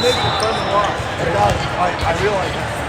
makes it fun to watch. It does. I realize that.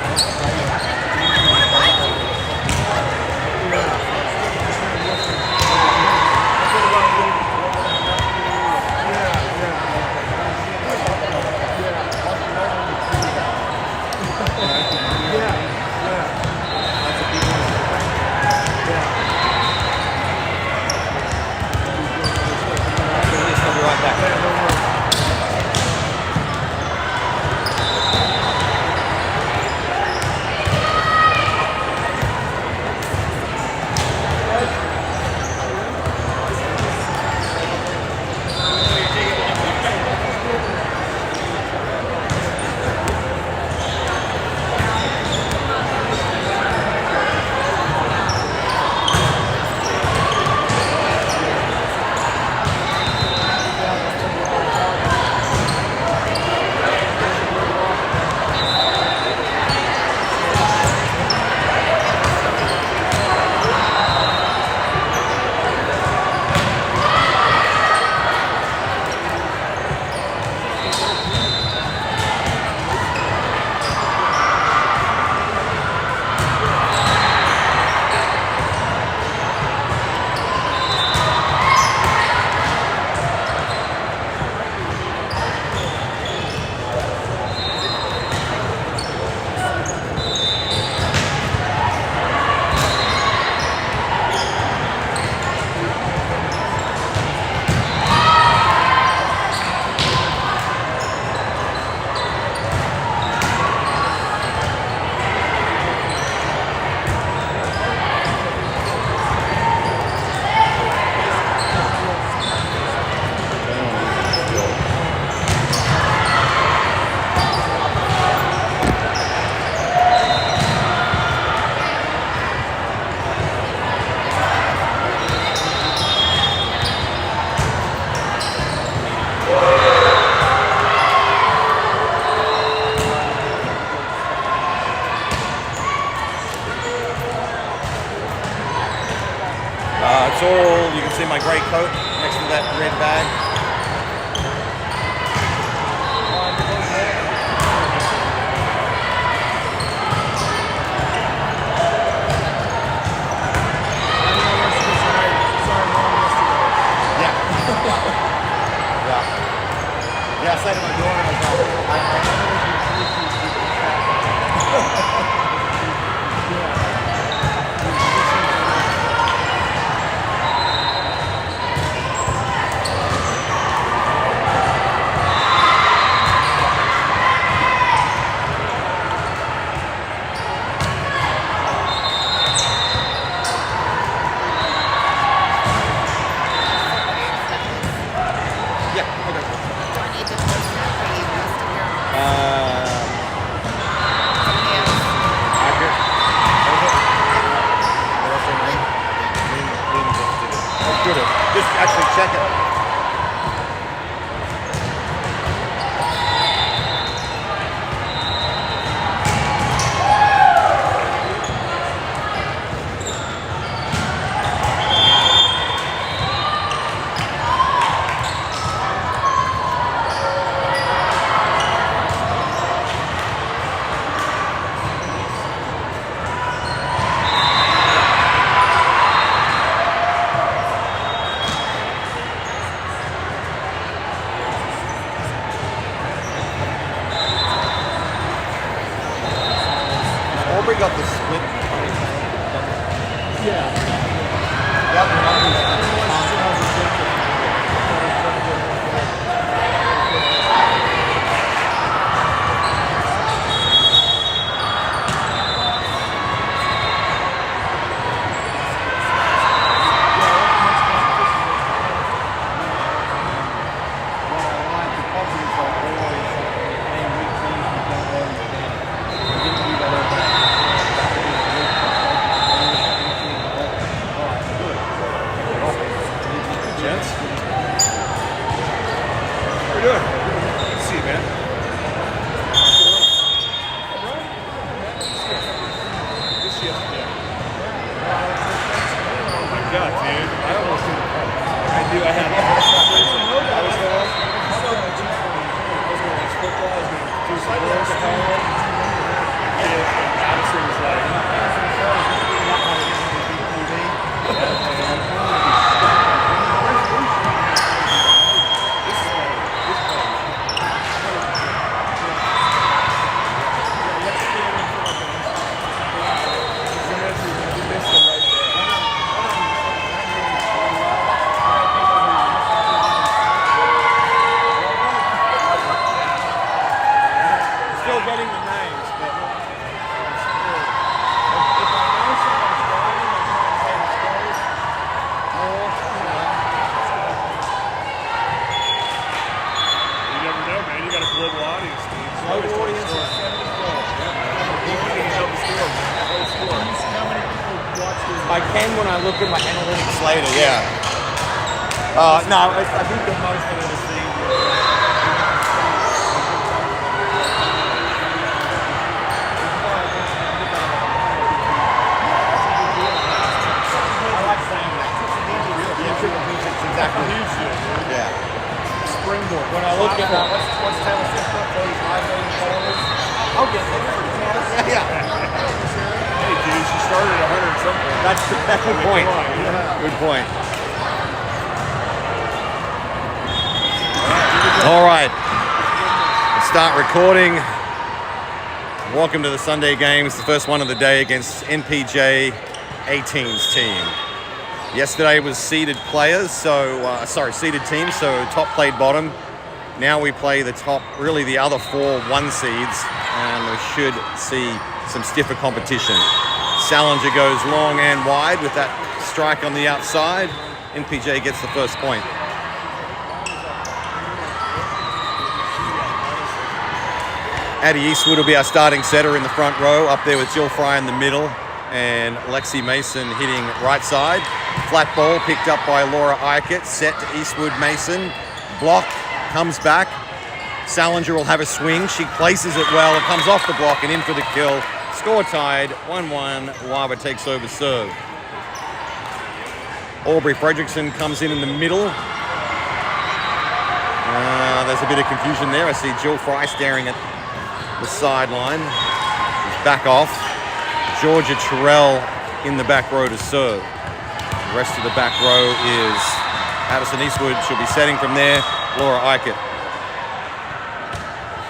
It's all, you can see my grey coat next to that red bag. Yeah. Yeah. Yeah, I said to my daughter, just actually check it. Aubrey got the split. yeah. Still getting the names, but You never know, man. You got a global audience, dude. Global audience is 74. I can when I look at my analytics later. Yeah. No, I think the most I've ever seen. Exactly. Yeah. Springboard. When I look at What's Taylor Swift got? 35 million followers? I'll get there. yeah, Hey, dude, she started at 100 something. that's a good point. Good point. All right, let's start recording. Welcome to the Sunday game. It's the first one of the day against NPJ 18's team. Yesterday was seeded players, seeded teams, so top played bottom. Now we play the top, really the other 4 1 seeds, and we should see some stiffer competition. Salinger goes long and wide with that strike on the outside. NPJ gets the first point. Addie Eastwood will be our starting setter in the front row, up there with Jill Fry in the middle, and Lexi Mason hitting right side. Flat ball picked up by Laura Eichert, set to Eastwood Mason. Block, comes back. Salinger will have a swing. She places it well. It comes off the block and in for the kill. Score tied, 1-1. Wawa takes over serve. Aubrey Fredrickson comes in the middle. There's a bit of confusion there. I see Jill Fry staring at the sideline. She's back off. Georgia Terrell in the back row to serve. The rest of the back row is Addison Eastwood. She'll be setting from there. Laura Eichert.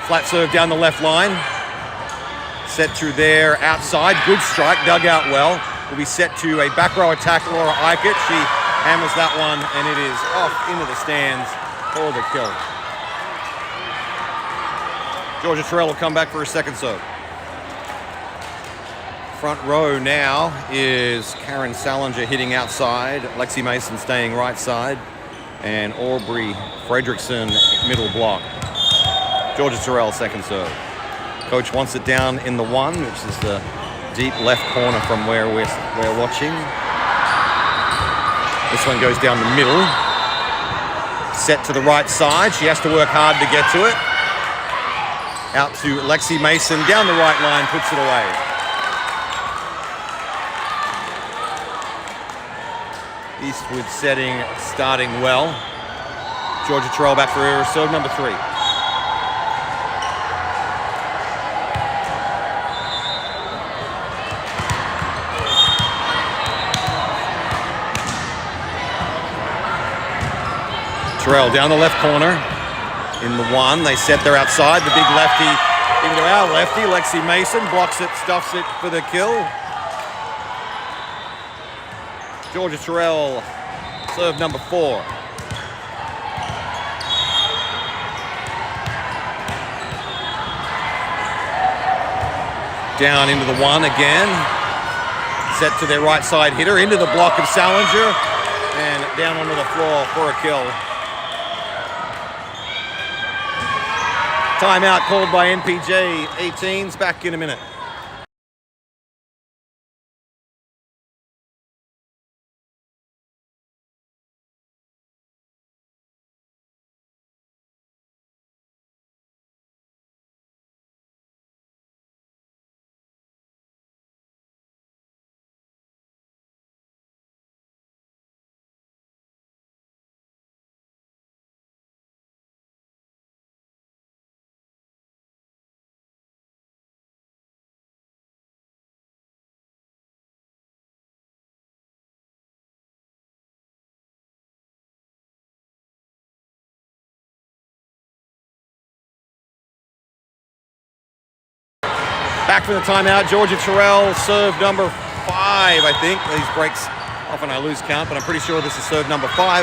Flat serve down the left line. Set through there outside. Good strike. Dug out well. Will be set to a back row attack. Laura Eichert. She hammers that one and it is off into the stands for the kill. Georgia Terrell will come back for a second serve. Front row now is Karen Salinger hitting outside, Lexi Mason staying right side, and Aubrey Fredrickson middle block. Georgia Terrell second serve. Coach wants it down in the 1, which is the deep left corner from where we're watching. This one goes down the middle. Set to the right side. She has to work hard to get to it. Out to Lexi Mason, down the right line, puts it away. Eastwood setting, starting well. Georgia Terrell back for her serve number 3. Terrell down the left corner. In the 1, they set there outside. The big lefty into our lefty. Lexi Mason blocks it, stuffs it for the kill. Georgia Terrell, serve number 4. Down into the 1 again. Set to their right side hitter. Into the block of Salinger. And down onto the floor for a kill. Timeout called by NPJ 18's. Back in a minute. Back from the timeout, Georgia Terrell, serve number 5, I think. These breaks, often I lose count, but I'm pretty sure this is serve number 5.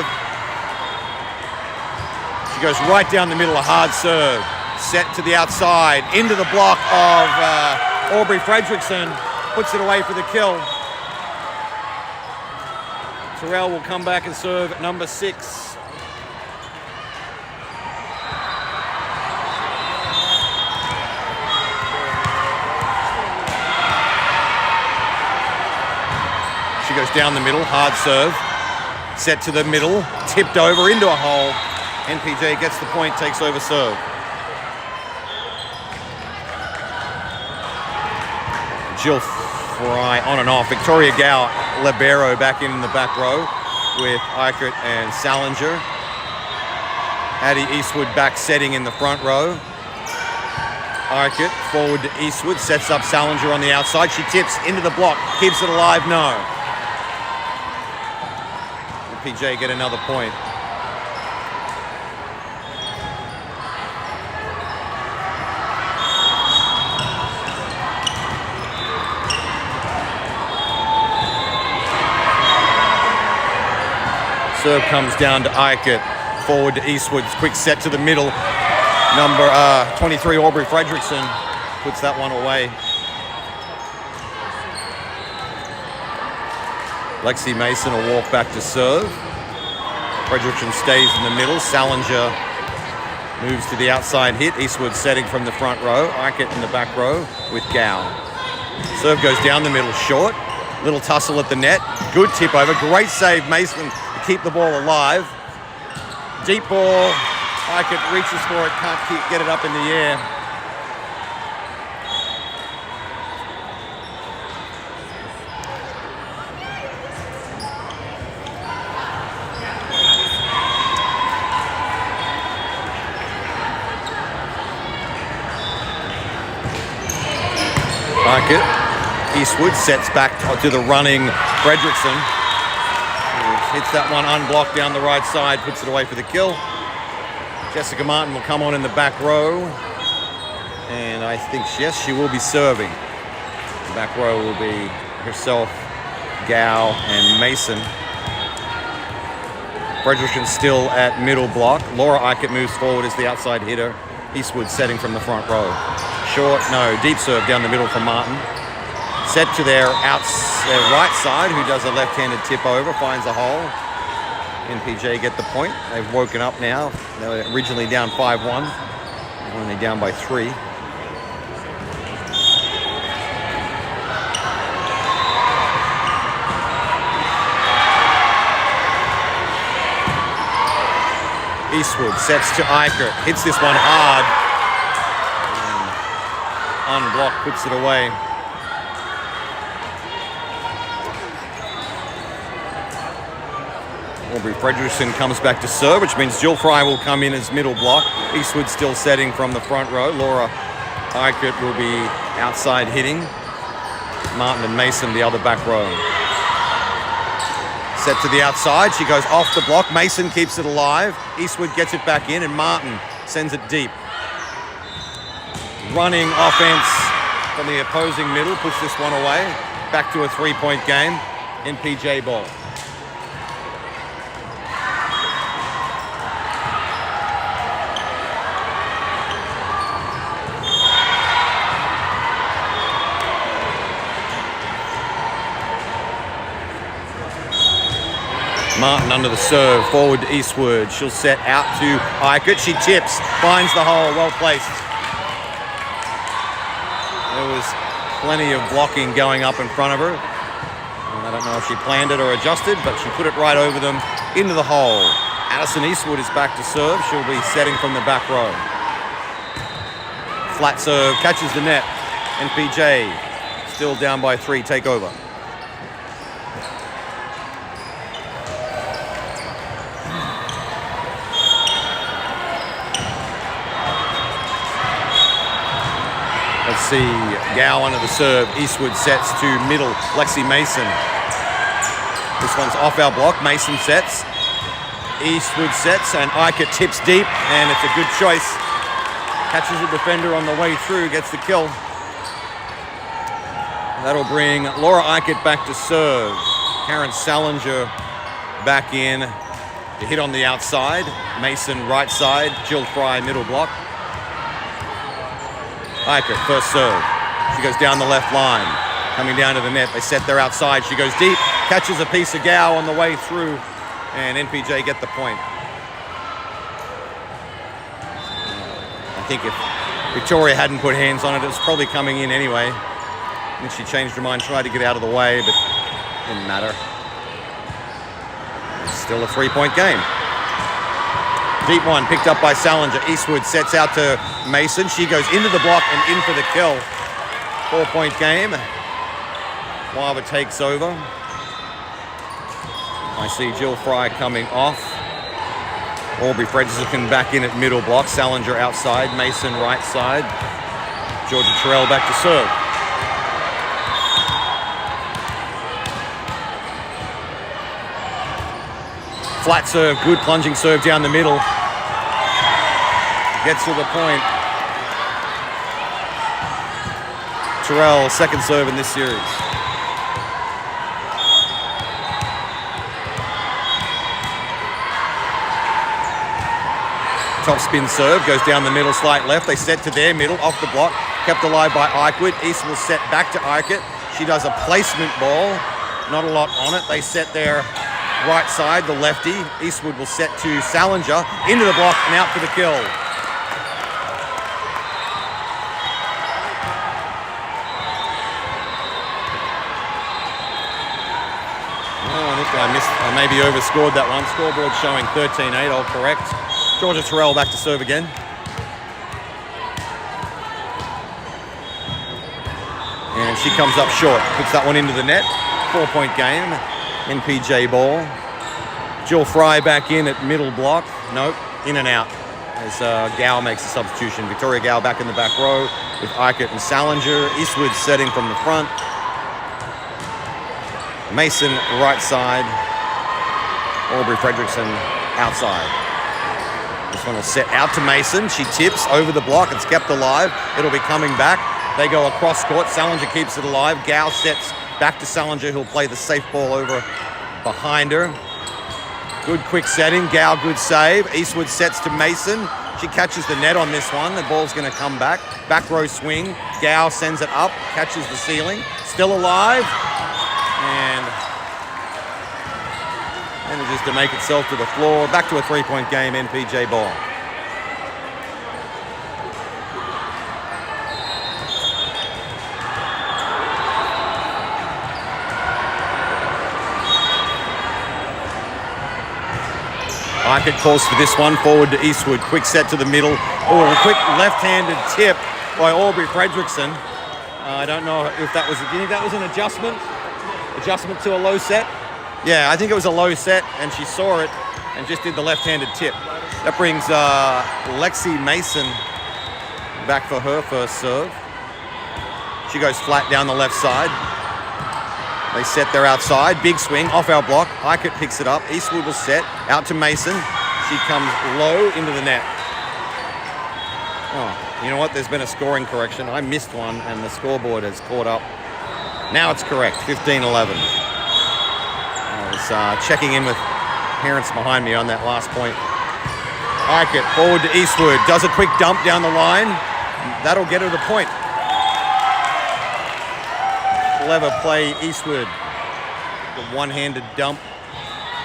She goes right down the middle, a hard serve. Set to the outside, into the block of Aubrey Fredrickson. Puts it away for the kill. Terrell will come back and serve number 6. She goes down the middle, hard serve. Set to the middle, tipped over into a hole. NPJ gets the point, takes over serve. Jill Fry on and off. Victoria Gow, libero, back in the back row with Eichert and Salinger. Addie Eastwood back setting in the front row. Eichert forward to Eastwood, sets up Salinger on the outside. She tips into the block, keeps it alive, no. NPJ get another point. Serve comes down to Eichert, forward to Eastwood, quick set to the middle. Number 23, Aubrey Fredrickson, puts that one away. Lexi Mason will walk back to serve. Fredrickson stays in the middle. Salinger moves to the outside hit. Eastwood setting from the front row. Eichert in the back row with Gow. Serve goes down the middle, short. Little tussle at the net. Good tip over. Great save, Mason, to keep the ball alive. Deep ball. Eichert reaches for it, can't get it up in the air. Eichert. Eastwood sets back to the running Fredrickson. Hits that one unblocked down the right side, puts it away for the kill. Jessica Martin will come on in the back row. And I think, yes, she will be serving. The back row will be herself, Gow, and Mason. Fredrickson still at middle block. Laura Eichert moves forward as the outside hitter. Eastwood setting from the front row. Short, no, deep serve down the middle from Martin. Set to their right side, who does a left-handed tip over, finds a hole. NPJ get the point. They've woken up now. They were originally down 5-1. They're only down by 3. Eastwood sets to Eichert, hits this one hard. And unblocked, puts it away. Aubrey Fredrickson comes back to serve, which means Jill Fry will come in as middle block. Eastwood still setting from the front row. Laura Eichert will be outside hitting. Martin and Mason the other back row. Set to the outside. She goes off the block. Mason keeps it alive. Eastwood gets it back in, and Martin sends it deep. Running offense from the opposing middle puts this one away. Back to a 3-point game. NPJ ball. Martin under the serve, forward to Eastwood. She'll set out to Eichert. She tips, finds the hole, well placed. There was plenty of blocking going up in front of her. And I don't know if she planned it or adjusted, but she put it right over them into the hole. Addison Eastwood is back to serve. She'll be setting from the back row. Flat serve, catches the net. NPJ still down by 3, take over. Let's see, Gow under the serve. Eastwood sets to middle. Lexi Mason. This one's off our block. Mason sets. Eastwood sets, and Eichert tips deep, and it's a good choice. Catches a defender on the way through, gets the kill. That'll bring Laura Eichert back to serve. Karen Salinger back in to hit on the outside. Mason right side. Jill Fry middle block. Eichert first serve. She goes down the left line. Coming down to the net. They set their outside. She goes deep. Catches a piece of Gao on the way through. And NPJ get the point. I think if Victoria hadn't put hands on it, it was probably coming in anyway. And she changed her mind, tried to get out of the way, but didn't matter. Still a 3-point game. Deep one picked up by Salinger. Eastwood sets out to Mason. She goes into the block and in for the kill. 4-point game. Wava takes over. I see Jill Fry coming off. Aubrey Fredrickson back in at middle block. Salinger outside. Mason right side. Georgia Terrell back to serve. Flat serve, good plunging serve down the middle. Gets to the point. Terrell, second serve in this series. Top spin serve, goes down the middle, slight left. They set to their middle, off the block. Kept alive by Eichwood. East will set back to Eichert. She does a placement ball. Not a lot on it. They set their right side, the lefty. Eastwood will set to Salinger. Into the block and out for the kill. Oh, I think I maybe overscored that one. Scoreboard showing 13-8, I'll correct. Georgia Terrell back to serve again. And she comes up short. Puts that one into the net. 4-point game. NPJ ball. Jill Fry back in at middle block. Nope, in and out. As Gao makes a substitution. Victoria Gao back in the back row with Eichert and Salinger. Eastwood setting from the front. Mason right side. Aubrey Fredrickson outside. This one will set out to Mason. She tips over the block. It's kept alive. It'll be coming back. They go across court. Salinger keeps it alive. Gao sets back to Salinger, who'll play the safe ball over behind her. Good quick setting. Gao, good save. Eastwood sets to Mason. She catches the net on this one. The ball's going to come back. Back row swing. Gao sends it up. Catches the ceiling. Still alive. And manages to make itself to the floor. Back to a 3-point game. NPJ ball. Eichert calls for this one, forward to Eastwood. Quick set to the middle. Oh, a quick left-handed tip by Aubrey Fredrickson. I don't know if that was, do you think that was an adjustment? Adjustment to a low set? Yeah, I think it was a low set, and she saw it and just did the left-handed tip. That brings Lexi Mason back for her first serve. She goes flat down the left side. They set their outside. Big swing off our block. Eichert picks it up. Eastwood will set out to Mason. She comes low into the net. Oh, you know what? There's been a scoring correction. I missed one and the scoreboard has caught up. Now it's correct. 15-11. I was checking in with parents behind me on that last point. Eichert forward to Eastwood. Does a quick dump down the line. That'll get her the point. Clever play, Eastwood. The one-handed dump.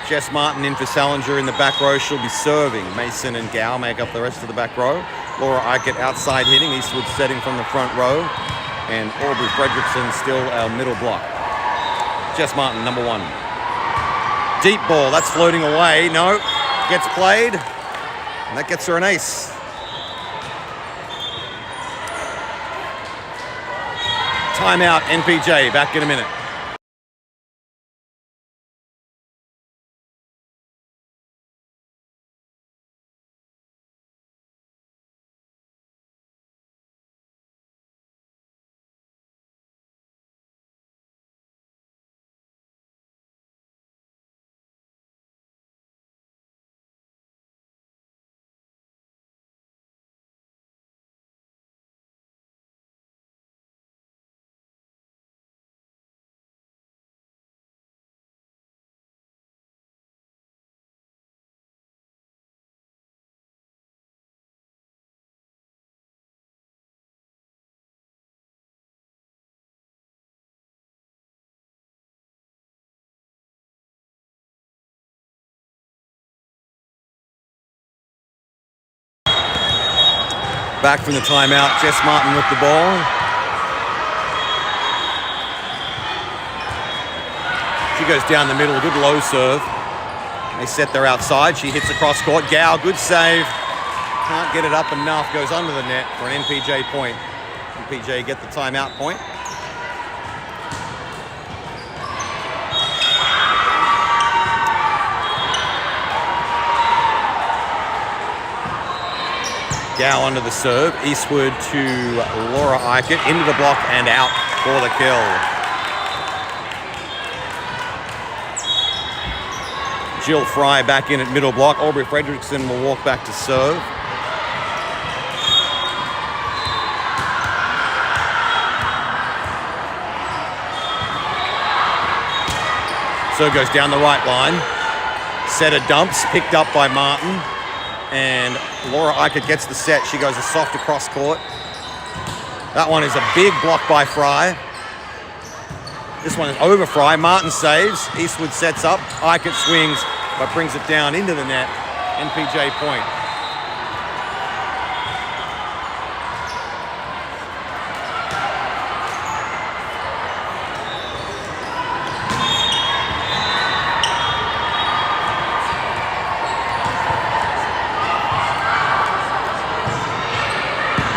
Jess Martin in for Salinger in the back row. She'll be serving. Mason and Gao make up the rest of the back row. Laura Eichert outside hitting. Eastwood setting from the front row. And Aubrey Fredrickson still our middle block. Jess Martin, number one. Deep ball, that's floating away. No, gets played. And that gets her an ace. Timeout, NPJ. Back in a minute. Back from the timeout, Jess Martin with the ball. She goes down the middle, good low serve. They set her outside. She hits across court. Gow, good save. Can't get it up enough. Goes under the net for an NPJ point. NPJ get the timeout point. Gow under the serve. Eastwood to Laura Eichert. Into the block and out for the kill. Jill Fry back in at middle block. Aubrey Fredrickson will walk back to serve. Serve goes down the right line. Setter dumps, picked up by Martin. And Laura Eichert gets the set. She goes a soft across court. That one is a big block by Fry. This one is over Fry. Martin saves. Eastwood sets up. Eichert swings, but brings it down into the net. NPJ point.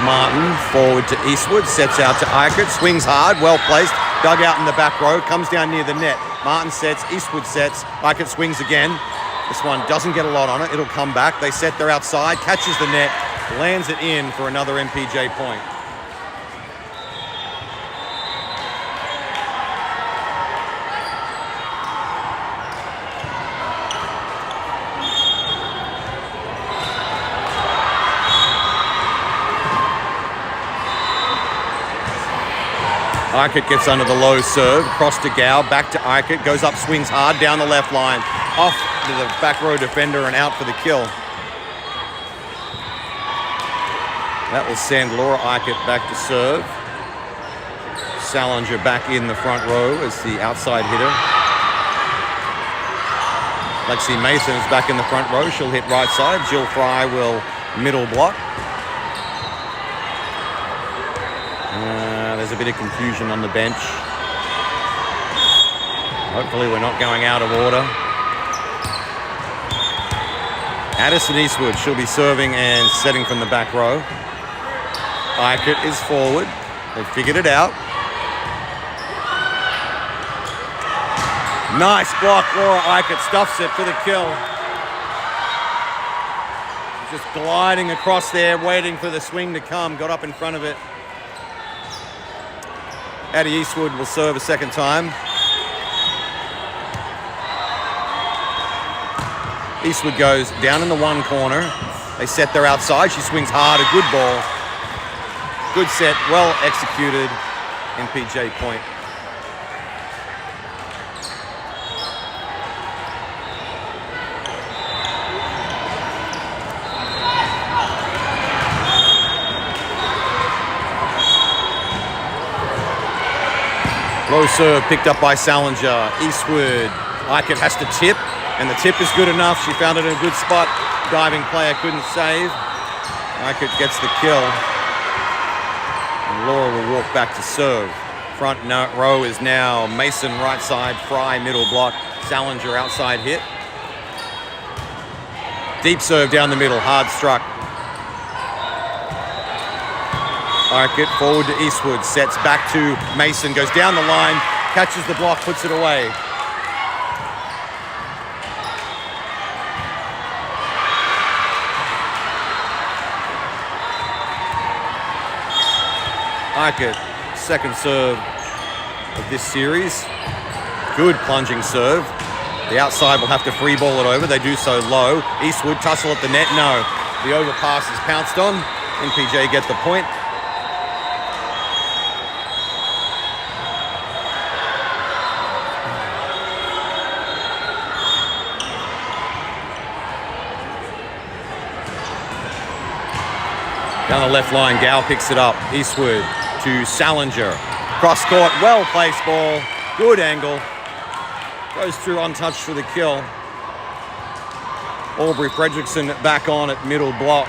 Martin forward to Eastwood, sets out to Eichert, swings hard, well placed, dug out in the back row, comes down near the net. Martin sets, Eastwood sets, Eichert swings again. This one doesn't get a lot on it, it'll come back. They set their outside, catches the net, lands it in for another MPJ point. Eichert gets under the low serve, cross to Gow, back to Eichert, goes up, swings hard, down the left line, off to the back row defender and out for the kill. That will send Laura Eichert back to serve. Salinger back in the front row as the outside hitter. Lexi Mason is back in the front row, she'll hit right side. Jill Fry will middle block. There's a bit of confusion on the bench. Hopefully we're not going out of order. Addison Eastwood, she'll be serving and setting from the back row. Eichert is forward. They've figured it out. Nice block, Laura Eichert stuffs it for the kill. Just gliding across there, waiting for the swing to come. Got up in front of it. Addie Eastwood will serve a second time. Eastwood goes down in the one corner. They set their outside. She swings hard, a good ball. Good set, well executed. NPJ point. Low serve picked up by Salinger. Eastwood. Eichert has to tip, and the tip is good enough. She found it in a good spot. Diving player couldn't save. Eichert gets the kill. And Laura will walk back to serve. Front row is now Mason right side, Fry middle block, Salinger outside hit. Deep serve down the middle, hard struck. Eichert forward to Eastwood, sets back to Mason, goes down the line, catches the block, puts it away. Eichert, second serve of this series. Good plunging serve. The outside will have to free ball it over. They do so low. Eastwood tussle at the net. No. The overpass is pounced on. NPJ get the point. Down the left line, Gow picks it up. Eastwood to Salinger. Cross court, well placed ball. Good angle. Goes through untouched for the kill. Aubrey Fredrickson back on at middle block.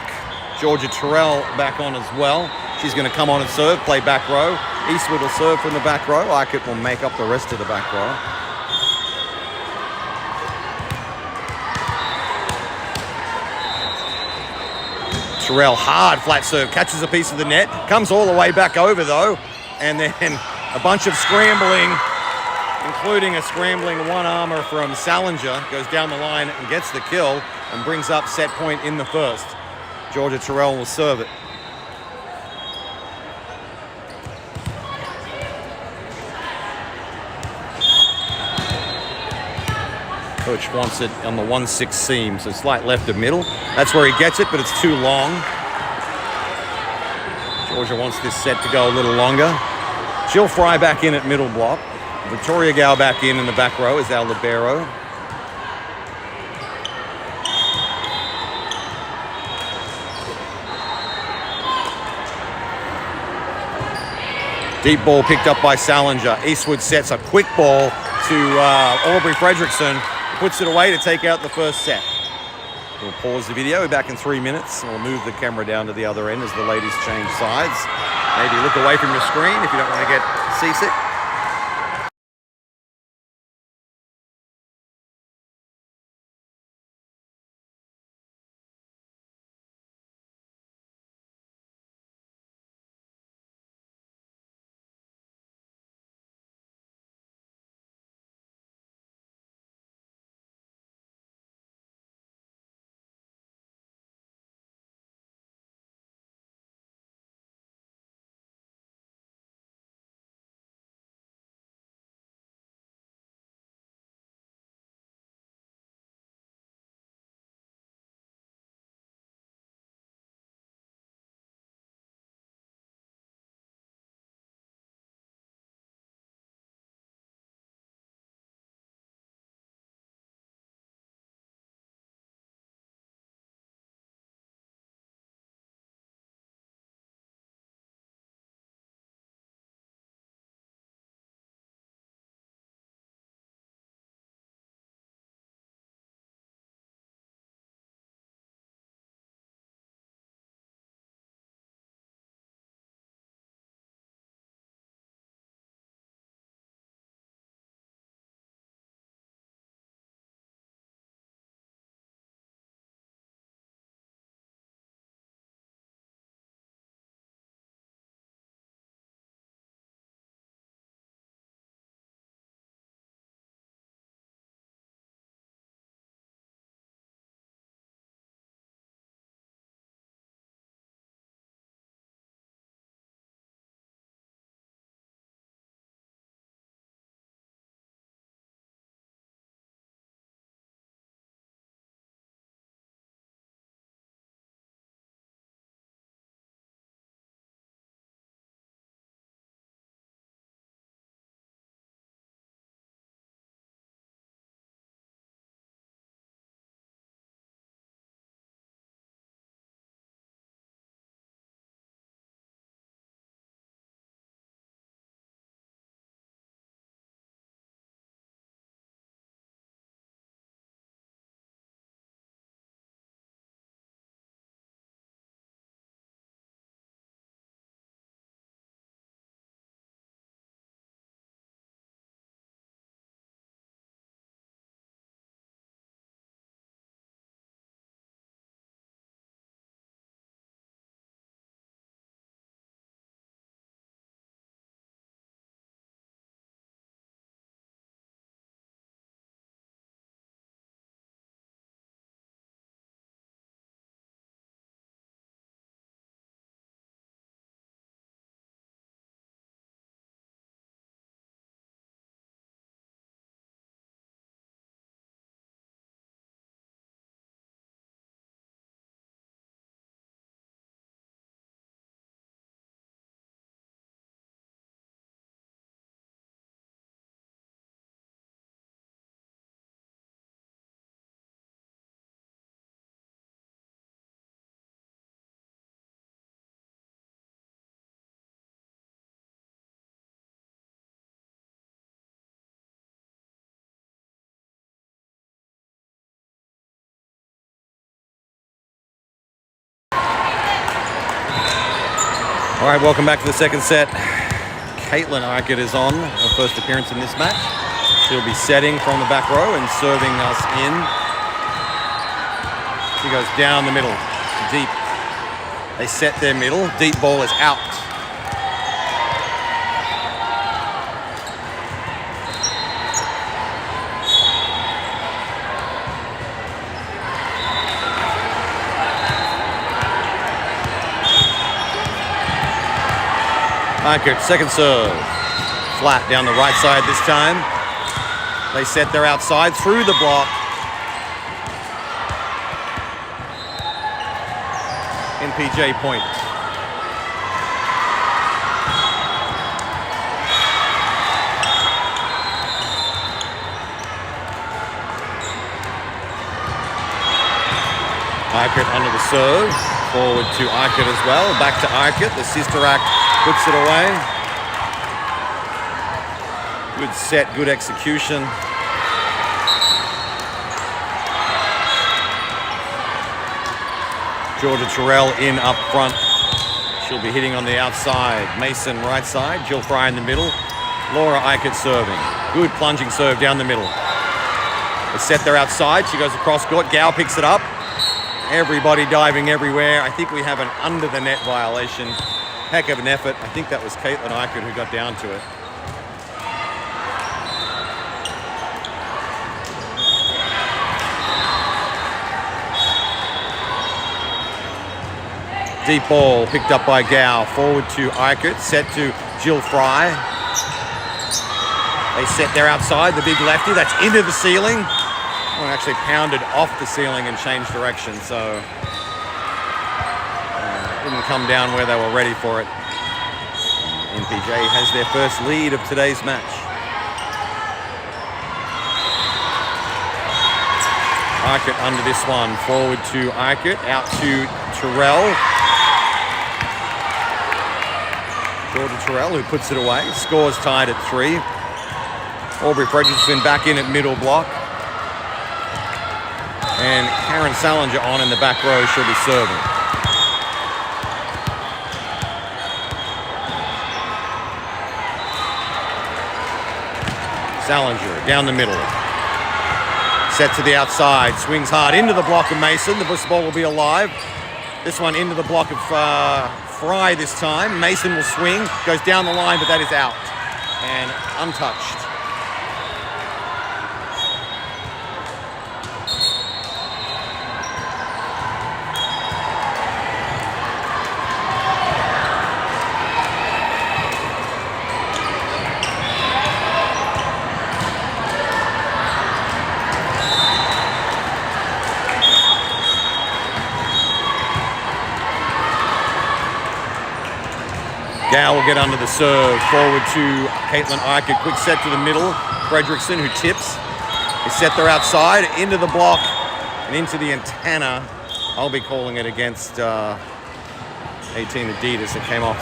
Georgia Terrell back on as well. She's going to come on and serve, play back row. Eastwood will serve from the back row. Arkett will make up the rest of the back row. Terrell, hard flat serve, catches a piece of the net, comes all the way back over though, and then a bunch of scrambling, including a scrambling one-armer from Salinger, goes down the line and gets the kill and brings up set point in the first. Georgia Terrell will serve it. Coach wants it on the 1-6 seam, so slight left of middle. That's where he gets it, but it's too long. Georgia wants this set to go a little longer. She'll fry back in at middle block. Victoria Gow back in the back row is our libero. Deep ball picked up by Salinger. Eastwood sets a quick ball to Aubrey Fredrickson. Puts it away to take out the first set. We'll pause the video. We're back in 3 minutes. We'll move the camera down to the other end as the ladies change sides. Maybe look away from your screen if you don't want to get seasick. All right, welcome back to the second set. Caitlin Arkett is on, her first appearance in this match. She'll be setting from the back row and serving us in. She goes down the middle, deep. They set their middle, deep ball is out. Arkett, second serve. Flat down the right side this time. They set their outside through the block. NPJ point. Arkett under the serve. Forward to Arkett as well. Back to Arkett. The sister act puts it away. Good set, good execution. Georgia Terrell in up front. She'll be hitting on the outside. Mason right side. Jill Fry in the middle. Laura Arkett serving. Good plunging serve down the middle. They set their outside. She goes across court. Gow picks it up. Everybody diving everywhere. I think we have an under the net violation. Heck of an effort. I think that was Caitlin Arkett who got down to it. Deep ball picked up by Gow. Forward to Arkett. Set to Jill Fry. They set their outside. The big lefty. That's into the ceiling. Well, actually pounded off the ceiling and changed direction. So didn't come down where they were ready for it. NPJ has their first lead of today's match. Arkett under this one. Forward to Arkett. Out to Terrell. Georgia Terrell who puts it away. Scores tied at 3. Aubrey Fredrickson back in at middle block. And Karen Salinger on in the back row. She'll be serving. Salinger down the middle. Set to the outside. Swings hard into the block of Mason. The Bush ball will be alive. This one into the block of Fry this time. Mason will swing. Goes down the line, but that is out. And untouched. Gow will get under the serve. Forward to Caitlin Arkett. Quick set to the middle. Fredrickson who tips. They set their outside into the block and into the antenna. I'll be calling it against 18 Adidas. It came off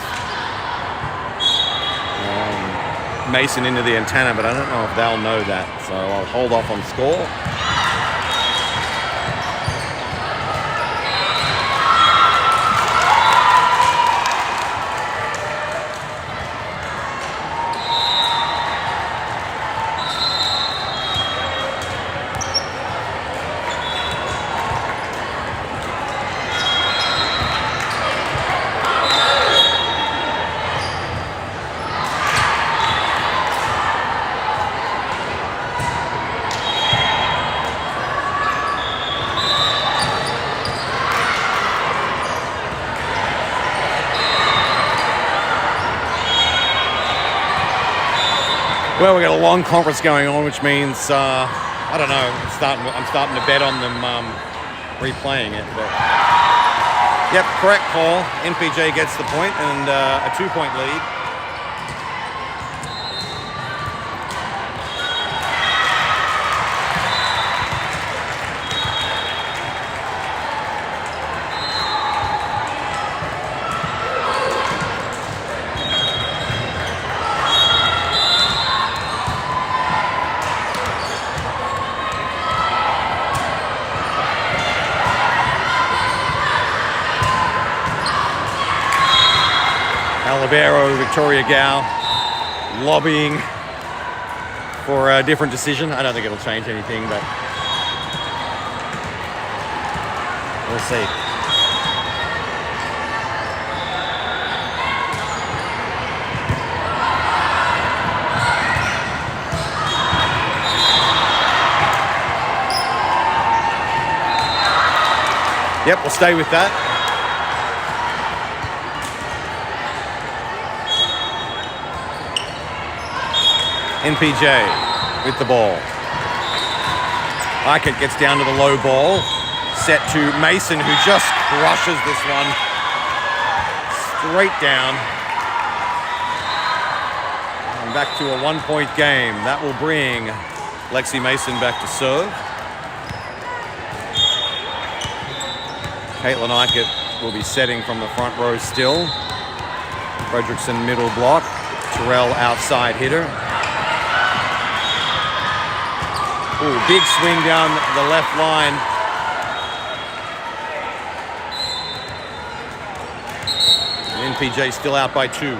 Mason into the antenna, but I don't know if they'll know that. So I'll hold off on score. Well, we've got a long conference going on, which means, I don't know, I'm starting to bet on them replaying it. But yep, correct call. NPJ gets the point and a 2-point lead. libero, Victoria Gao, lobbying for a different decision. I don't think it'll change anything, but we'll see. Yep, we'll stay with that. NPJ with the ball. Ikett gets down to the low ball. Set to Mason, who just crushes this one. Straight down. And back to a 1-point game. That will bring Lexi Mason back to serve. Caitlin Ikett will be setting from the front row still. Fredrickson middle block. Terrell outside hitter. Ooh, big swing down the left line. And NPJ still out by 2.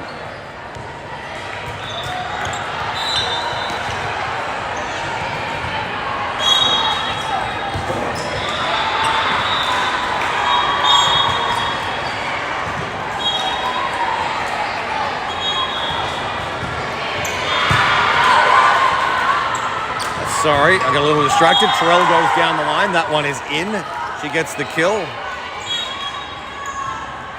Sorry, I got a little distracted. Terrell goes down the line. That one is in. She gets the kill.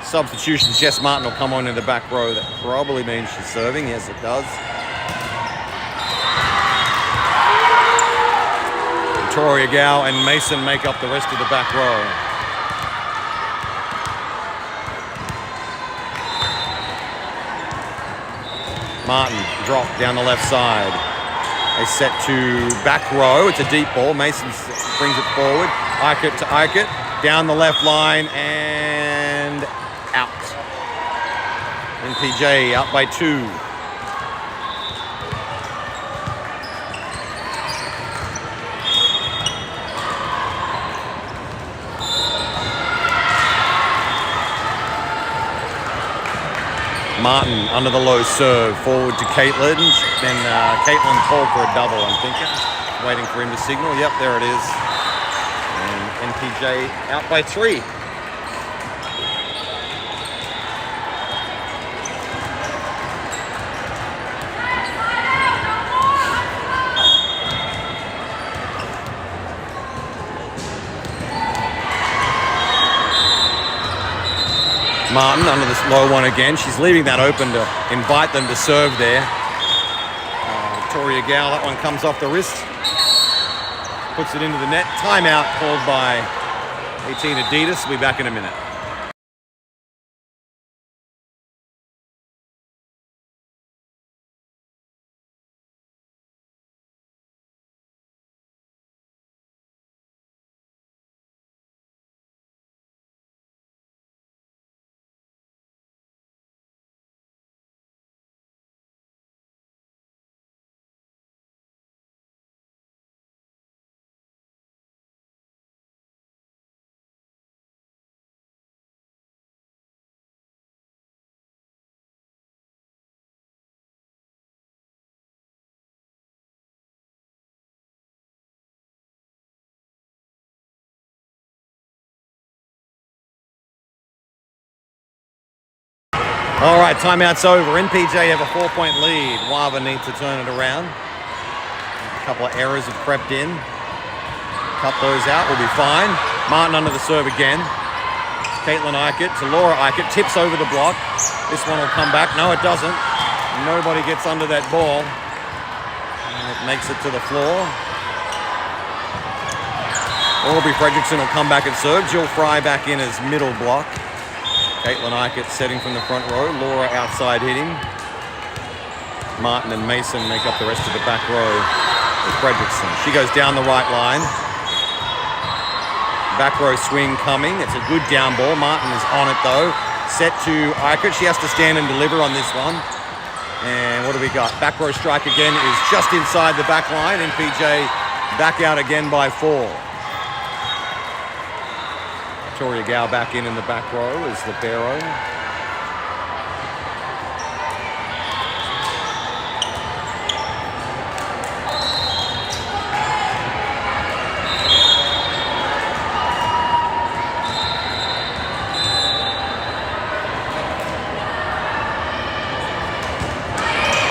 Substitutions. Jess Martin will come on in the back row. That probably means she's serving. Yes, it does. Victoria Gao and Mason make up the rest of the back row. Martin drop down the left side. They set to back row. It's a deep ball. Mason brings it forward. Ikett to Ikett. Down the left line and out. NPJ out by 2. Martin under the low serve, forward to Caitlin. Then Caitlin called for a double, I'm thinking. Waiting for him to signal. Yep, there it is. And NPJ out by 3. Martin under this low one again. She's leaving that open to invite them to serve there. Victoria Gao, that one comes off the wrist. Puts it into the net. Timeout called by 18 Adidas. We'll be back in a minute. All right, timeout's over. NPJ have a 4-point lead. Wava needs to turn it around. A couple of errors have crept in. Cut those out, we'll be fine. Martin under the serve again. Caitlin Ikett to Laura Ikett. Tips over the block. This one will come back. No, it doesn't. Nobody gets under that ball. And it makes it to the floor. Aubrey Fredrickson will come back and serve. Jill Fry back in as middle block. Caitlin Ikett setting from the front row. Laura outside hitting. Martin and Mason make up the rest of the back row with Fredrickson. She goes down the right line. Back row swing coming. It's a good down ball. Martin is on it though. Set to Ikett. She has to stand and deliver on this one. And what do we got? Back row strike again is just inside the back line. NPJ back out again by 4. Victoria Gao back in the back row as libero.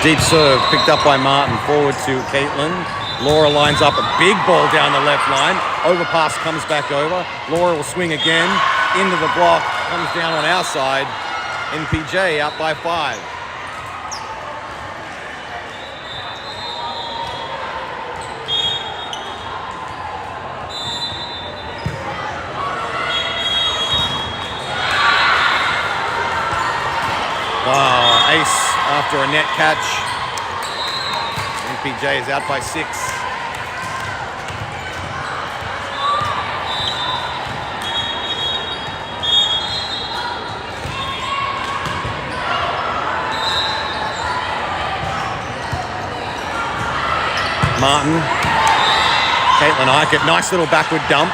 Deep serve picked up by Martin. Forward to Caitlin. Laura lines up a big ball down the left line. Overpass comes back over. Laura will swing again. Into the block. Comes down on our side. NPJ out by 5. Wow, ace after a net catch. NPJ is out by 6. Martin, Caitlin Eichert, nice little backward dump.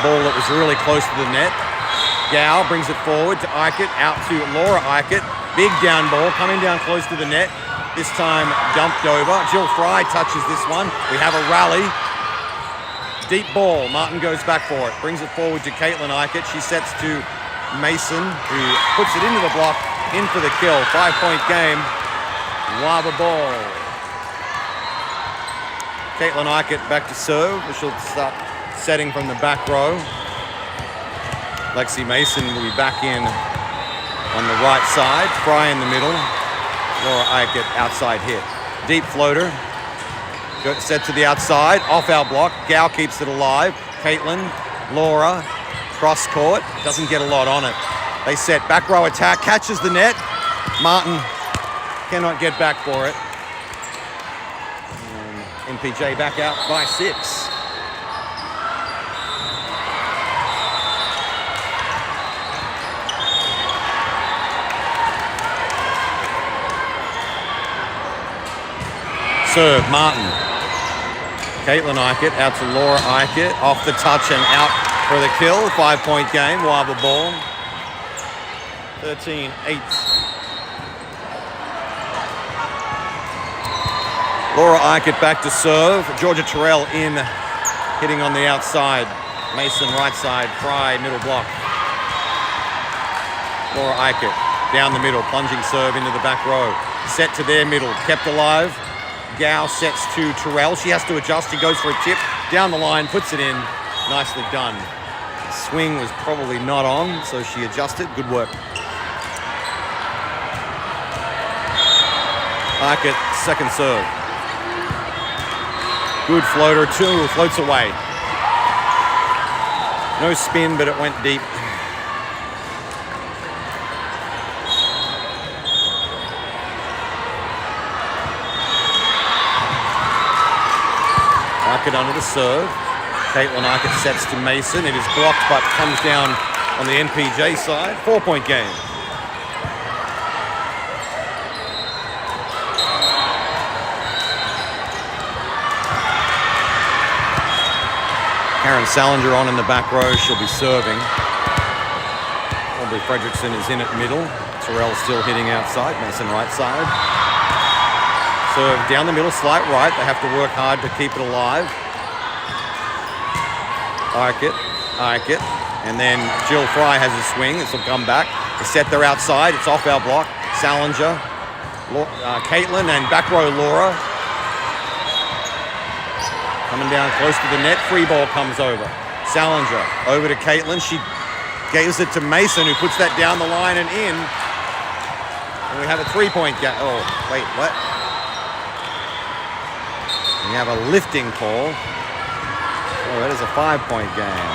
Ball that was really close to the net. Gow brings it forward to Eichert, out to Laura Eichert. Big down ball coming down close to the net. This time dumped over. Jill Fry touches this one. We have a rally. Deep ball. Martin goes back for it. Brings it forward to Caitlin Eichert. She sets to Mason, who puts it into the block. In for the kill. 5-point game. Waba ball. Caitlin Eichert back to serve. She'll start setting from the back row. Lexi Mason will be back in on the right side. Fry in the middle. Laura Eichert outside hit. Deep floater. Set to the outside. Off our block. Gow keeps it alive. Caitlin. Laura. Cross court. Doesn't get a lot on it. They set back row attack. Catches the net. Martin cannot get back for it. And NPJ back out by 6. Serve, Martin. Caitlin Eichert out to Laura Eichert. Off the touch and out for the kill. 5-point game. Waba ball. 13-8. Laura Eichert back to serve. Georgia Terrell in, hitting on the outside. Mason right side. Fry middle block. Laura Eichert down the middle. Plunging serve into the back row. Set to their middle. Kept alive. Gow sets to Terrell. She has to adjust. He goes for a tip. Down the line. Puts it in. Nicely done. Swing was probably not on, so she adjusted. Good work. Eichert, second serve. Good floater, 2, floats away. No spin, but it went deep. Eichert under the serve. Caitlin Eichert sets to Mason. It is blocked, but comes down on the NPJ side. 4-point game. Karen Salinger on in the back row. She'll be serving. Aubrey Fredrickson is in at middle. Terrell still hitting outside. Mason right side. Serve down the middle, slight right. They have to work hard to keep it alive. Eichert. And then Jill Fry has a swing. This will come back. They set their outside. It's off our block. Salinger. Caitlin and back row Laura. Coming down close to the net. Free ball comes over. Salinger over to Caitlin. She gives it to Mason, who puts that down the line and in. And we have a 3-point game. Oh, wait, what? We have a lifting call. Oh, that is a 5-point game.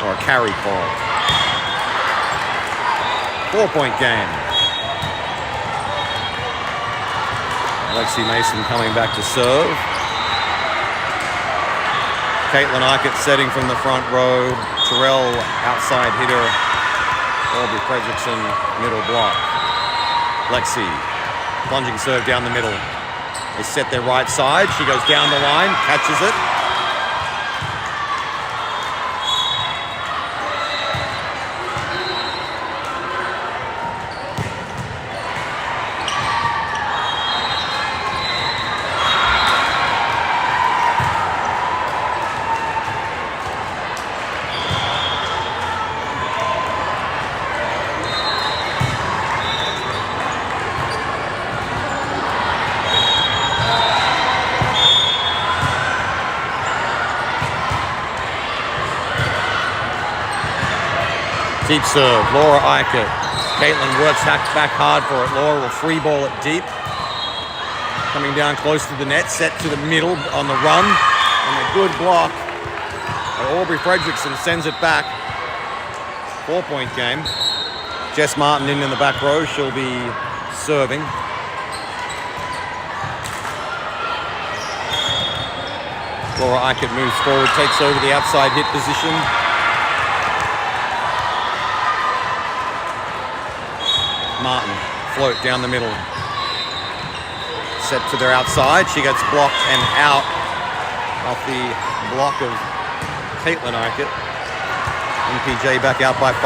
Or a carry call. 4-point game. Lexi Mason coming back to serve. Caitlin Eichert setting from the front row. Terrell outside hitter. Aubrey Fredrickson middle block. Lexi plunging serve down the middle. They set their right side. She goes down the line, catches it. Deep serve, Laura Eichert. Caitlin works back hard for it. Laura will free ball it deep. Coming down close to the net, set to the middle on the run. And a good block. Aubrey Fredrickson sends it back. 4-point game. Jess Martin in the back row. She'll be serving. Laura Eichert moves forward, takes over the outside hit position. Martin, float down the middle. Set to their outside. She gets blocked and out off the block of Caitlin Eichert. NPJ back out by 5.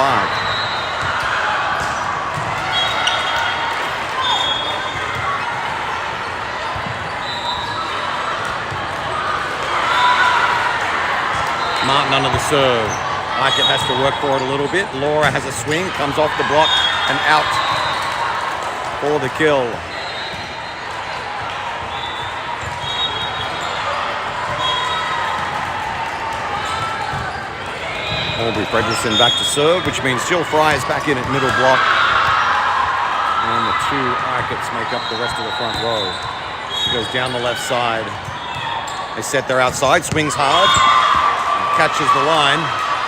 Martin under the serve. Eichert has to work for it a little bit. Laura has a swing, comes off the block and out for the kill. Aubrey Fredrickson back to serve, which means Jill Fry is back in at middle block. And the two Eicherts make up the rest of the front row. She goes down the left side. They set their outside, swings hard, and catches the line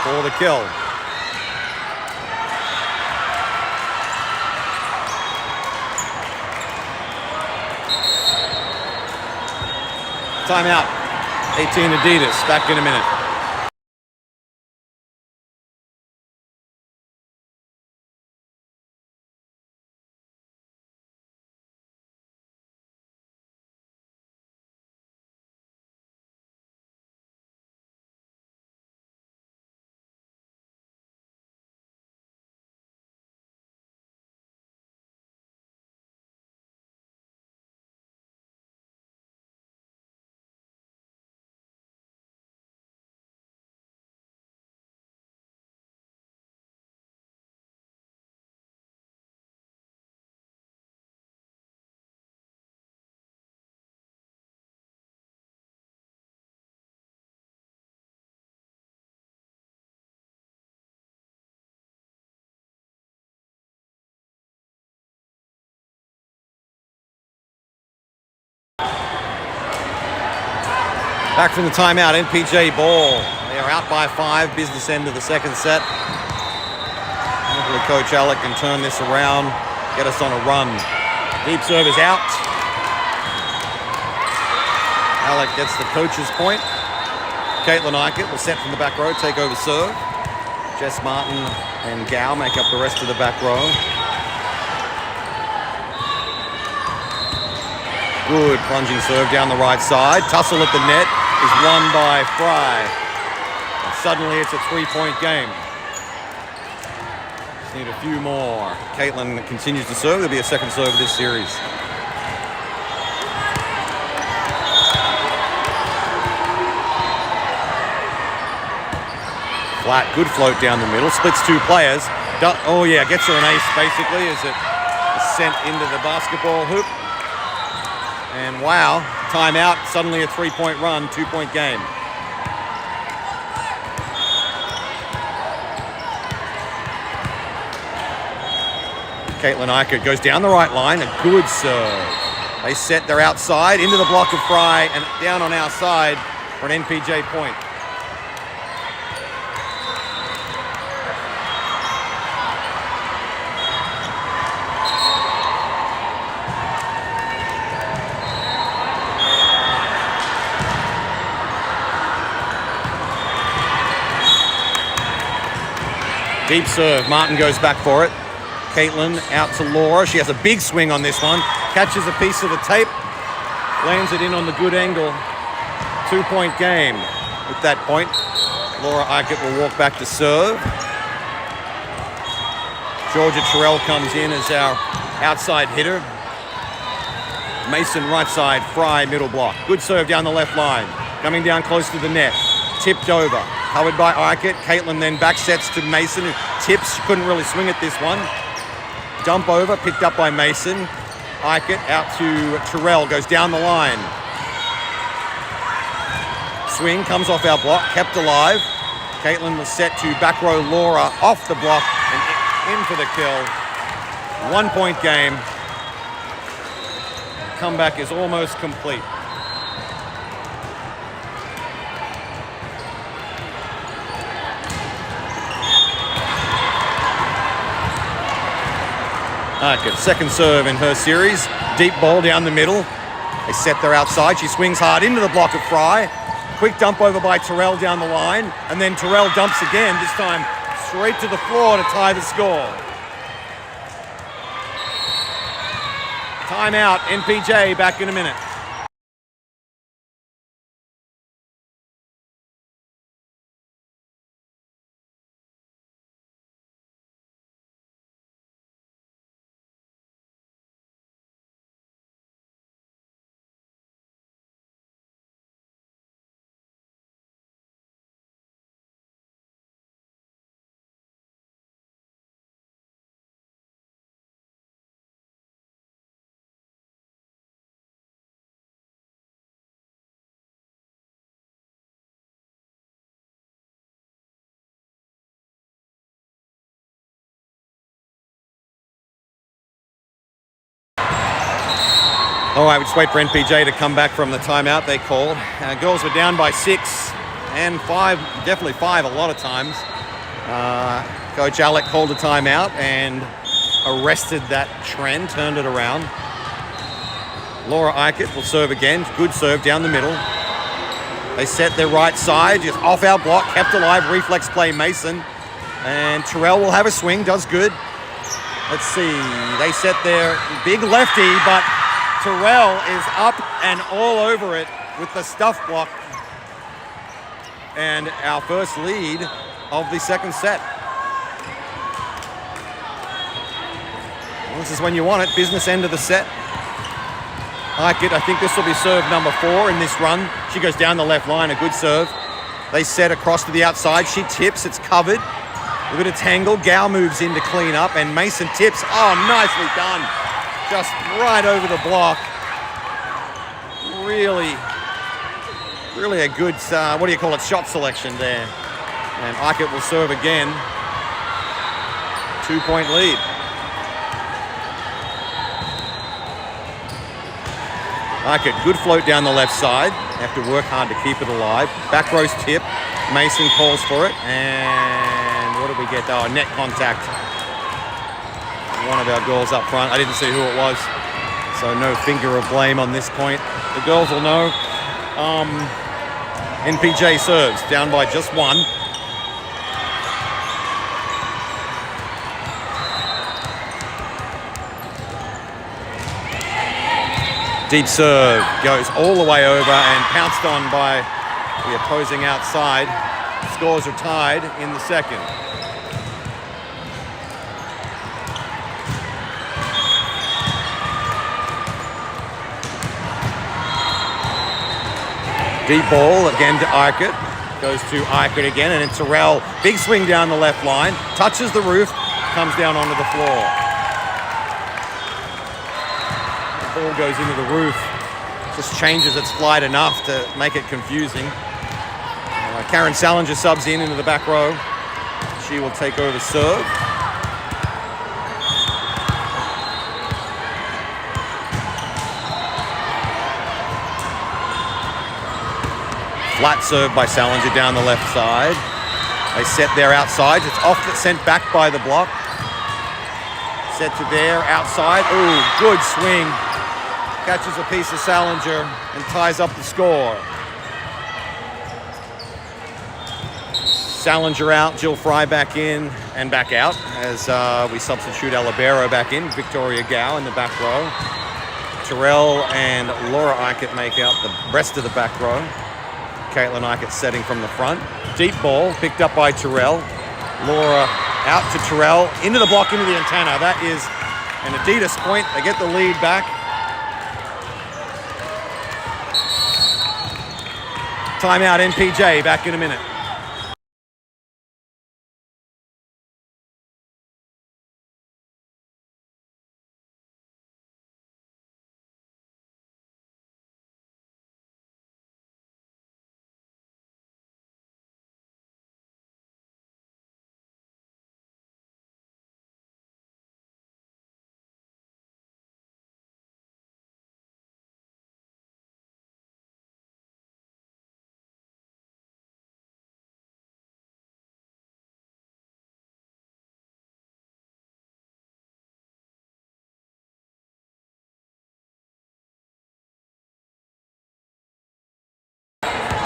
for the kill. Timeout. 18 Adidas. Back in a minute. Back from the timeout, NPJ ball. They are out by 5, business end of the second set. Hopefully Coach Alec can turn this around, get us on a run. Deep serve is out. Alec gets the coach's point. Caitlin Eichert will set from the back row, take over serve. Jess Martin and Gow make up the rest of the back row. Good plunging serve down the right side. Tussle at the net is won by Fry. And suddenly it's a 3-point game. Just need a few more. Caitlin continues to serve. There'll be a second serve of this series. Flat, good float down the middle. Splits 2 players. Oh yeah, gets her an ace basically as it is sent into the basketball hoop. And wow, timeout, suddenly a 3-point run, 2-point game. Caitlin Eichert goes down the right line, a good serve. They set their outside, into the block of Fry, and down on our side for an NPJ point. Deep serve, Martin goes back for it. Caitlin out to Laura. She has a big swing on this one. Catches a piece of the tape. Lands it in on the good angle. 2-point game. At that point, Laura Eichert will walk back to serve. Georgia Terrell comes in as our outside hitter. Mason right side, Fry middle block. Good serve down the left line. Coming down close to the net. Tipped over. Covered by Eichert. Caitlin then back sets to Mason, who tips. She couldn't really swing at this one. Dump over, picked up by Mason. Eichert out to Terrell, goes down the line. Swing comes off our block, kept alive. Caitlin was set to back row Laura off the block in for the kill. 1 point game. Comeback is almost complete. Okay, second serve in her series. Deep ball down the middle. They set their outside. She swings hard into the block of Fry. Quick dump over by Terrell down the line. And then Terrell dumps again, this time straight to the floor to tie the score. Timeout, NPJ, back in a minute. All right, we just wait for NPJ to come back from the timeout they called. Girls were down by 6 and 5, definitely 5 a lot of times. Coach Alec called a timeout and arrested that trend, turned it around. Laura Eichert will serve again. Good serve down the middle. They set their right side, just off our block, kept alive, reflex play Mason. And Terrell will have a swing, does good. Let's see, they set their big lefty, but Terrell is up and all over it with the stuff block. And our first lead of the second set. Well, this is when you want it, business end of the set. Eichert, I think this will be serve number 4 in this run. She goes down the left line, a good serve. They set across to the outside. She tips, it's covered. A bit of tangle. Gow moves in to clean up, and Mason tips. Oh, nicely done. Just right over the block. Really a good, what do you call it, shot selection there. And Eichert will serve again. 2-point lead. Eichert, good float down the left side. Have to work hard to keep it alive. Back roast tip. Mason calls for it. And what did we get? Oh, net contact. One of our girls up front. I didn't see who it was. So no finger of blame on this point. The girls will know. NPJ serves. Down by just 1. Deep serve goes all the way over and pounced on by the opposing outside. Scores are tied in the second. Deep ball again to Eichert. Goes to Eichert again, and then Terrell. Big swing down the left line. Touches the roof. Comes down onto the floor. Ball goes into the roof, just changes its flight enough to make it confusing. Karen Salinger subs into the back row. She will take over serve. Flat serve by Salinger down the left side. They set their outside. It's off, sent back by the block. Set to their outside. Ooh, good swing. Catches a piece of Salinger and ties up the score. Salinger out, Jill Fry back in and back out as we substitute Alibero back in. Victoria Gow in the back row. Terrell and Laura Eichert make out the rest of the back row. Caitlin Eichert setting from the front. Deep ball picked up by Terrell. Laura out to Terrell, into the block, into the antenna. That is an Adidas point. They get the lead back. Timeout, NPJ, back in a minute.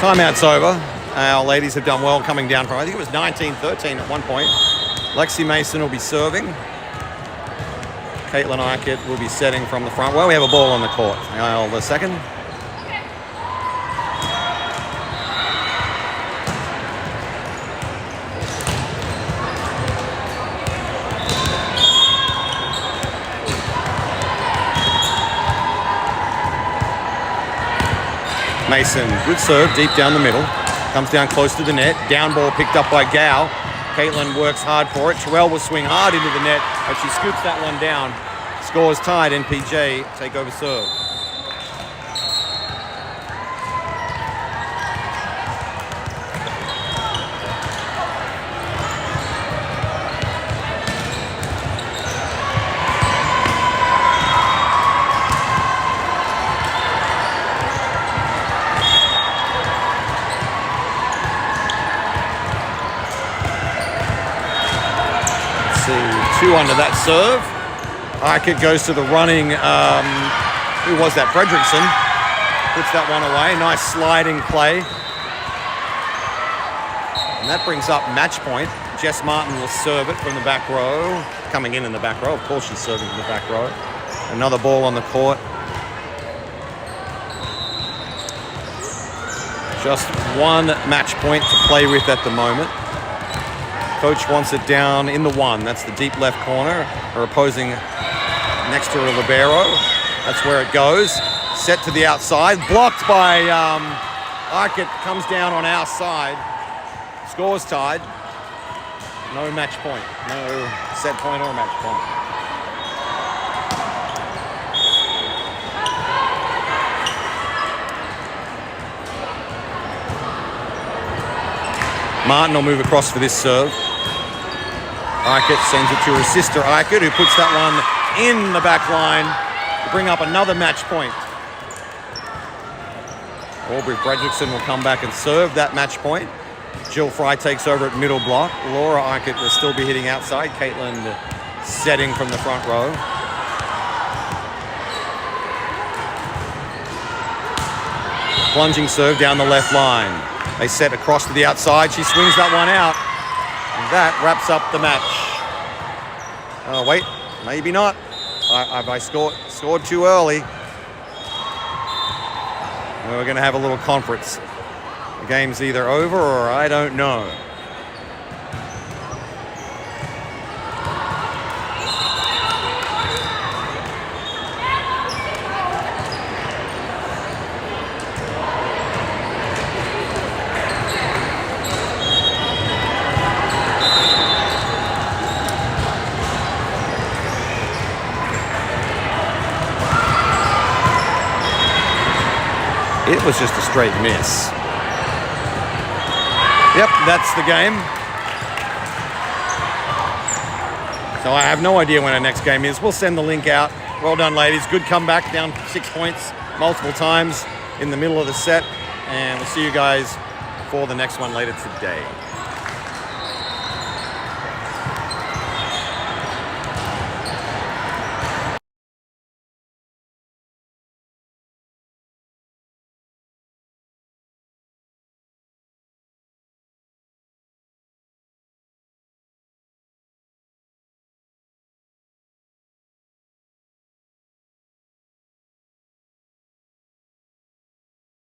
Timeout's over. Our ladies have done well coming down from, I think it was 19-13 at one point. Lexi Mason will be serving. Caitlin Eichert will be setting from the front. Well, we have a ball on the court. Now the second. Mason, good serve, deep down the middle. Comes down close to the net. Down ball picked up by Gao. Caitlin works hard for it. Terrell will swing hard into the net, but she scoops that one down. Scores tied. NPJ take over serve. Two under that serve. Eichert goes to the running, who was that? Fredrickson puts that one away. Nice sliding play. And that brings up match point. Jess Martin will serve it from the back row. Coming in the back row. Of course she's serving from the back row. Another ball on the court. Just one match point to play with at the moment. Coach wants it down in the one. That's the deep left corner. Her opposing next to her libero. That's where it goes. Set to the outside. Blocked by Eichert. Comes down on our side. Scores tied. No match point. No set point or match point. Martin will move across for this serve. Eichert sends it to her sister Eichert, who puts that one in the back line to bring up another match point. Aubrey Fredrickson will come back and serve that match point. Jill Fry takes over at middle block. Laura Eichert will still be hitting outside. Caitlin setting from the front row. Plunging serve down the left line. They set across to the outside. She swings that one out. And that wraps up the match. Oh, wait. Maybe not. I scored too early. We're going to have a little conference. The game's either over or I don't know. It was just a straight miss. Yep, that's the game. So I have no idea when our next game is. We'll send the link out. Well done, ladies. Good comeback, down 6 points multiple times in the middle of the set. And we'll see you guys for the next one later today.